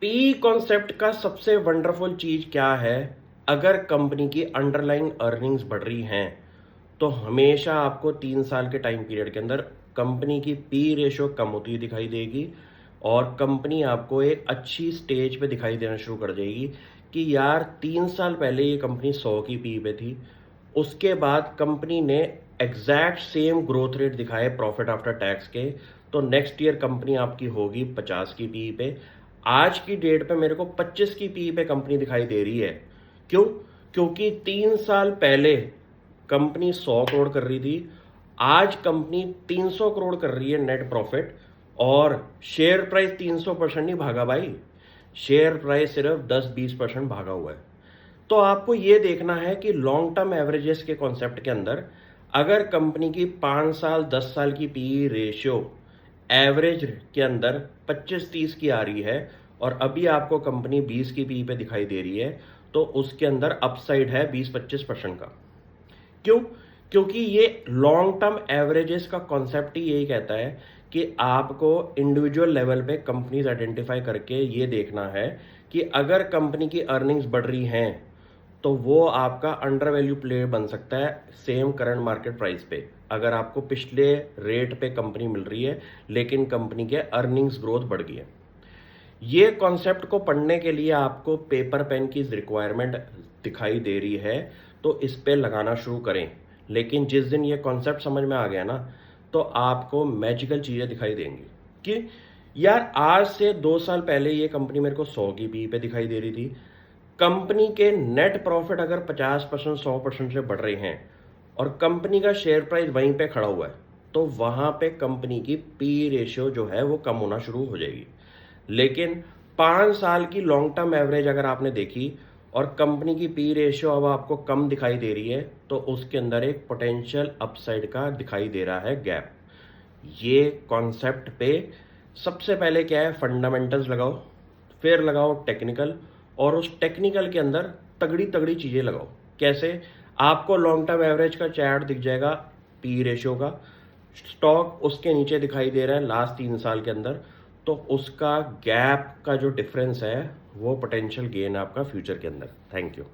P concept का सबसे wonderful चीज क्या है? अगर कंपनी की अंडरलाइन अर्निंग्स बढ़ रही हैं तो हमेशा आपको 3 साल के टाइम पीरियड के अंदर कंपनी की पी रेशो कम होती हुई दिखाई देगी और कंपनी आपको एक अच्छी स्टेज पे दिखाई देना शुरू कर देगी कि यार 3 साल पहले ये कंपनी 100 की पी पे थी, उसके बाद कंपनी ने एग्जैक्ट सेम ग्रोथ रेट दिखाए प्रॉफिट आफ्टर टैक्स के, तो नेक्स्ट ईयर कंपनी आपकी होगी 50 की पी पे। आज की डेट पे मेरे को 25 की पी पे कंपनी दिखाई दे रही है। क्यों? क्योंकि 3 साल पहले कंपनी 100 करोड़ कर रही थी, आज कंपनी 300 करोड़ कर रही है नेट प्रॉफिट, और शेयर प्राइस 300% नहीं भागा भाई, शेयर प्राइस सिर्फ 10-20% भागा हुआ है। तो आपको ये देखना है कि लॉन्ग टर्म एवरेजेस के कॉन्सेप्ट के अंदर अगर कंपनी की 5 साल 10 साल की पी रेशियो एवरेज के अंदर 25-30 की आ रही है और अभी आपको कंपनी 20 की पी पे दिखाई दे रही है, तो उसके अंदर अपसाइड है 20-25% का। क्यों? क्योंकि ये लॉन्ग टर्म एवरेजेस का कॉन्सेप्ट ही यही कहता है कि आपको इंडिविजुअल लेवल पे कंपनीज आइडेंटिफाई करके ये देखना है कि अगर कंपनी की अर्निंग्स बढ़ रही हैं तो वो आपका अंडर वैल्यू प्ले बन सकता है सेम करंट मार्केट प्राइस पे, अगर आपको पिछले रेट पे कंपनी मिल रही है लेकिन कंपनी के अर्निंग्स ग्रोथ बढ़ गई है। ये कॉन्सेप्ट को पढ़ने के लिए आपको पेपर पेन की रिक्वायरमेंट दिखाई दे रही है, तो इस पे लगाना शुरू करें। लेकिन जिस दिन ये कॉन्सेप्ट समझ में आ गया ना, तो आपको मैजिकल चीज़ें दिखाई देंगी कि यार आज से 2 साल पहले ये कंपनी मेरे को 100 की पी पे दिखाई दे रही थी। कंपनी के नेट प्रॉफिट अगर 50% 100% से बढ़ रहे हैं और कंपनी का शेयर प्राइस वहीं पे खड़ा हुआ है, तो वहां पे कंपनी की पी रेशियो जो है वो कम होना शुरू हो जाएगी। लेकिन 5 साल की लॉन्ग टर्म एवरेज अगर आपने देखी और कंपनी की पी रेशियो अब आपको कम दिखाई दे रही है, तो उसके अंदर एक पोटेंशियल अपसाइड का दिखाई दे रहा है गैप। ये कॉन्सेप्ट पे सबसे पहले क्या है, फंडामेंटल्स लगाओ, फिर लगाओ टेक्निकल, और उस टेक्निकल के अंदर तगड़ी तगड़ी चीज़ें लगाओ। कैसे? आपको लॉन्ग टर्म एवरेज का चार्ट दिख जाएगा पी रेशियो का, स्टॉक उसके नीचे दिखाई दे रहा है लास्ट 3 साल के अंदर, तो उसका गैप का जो डिफरेंस है वो पोटेंशियल गेन है आपका फ्यूचर के अंदर। Thank you.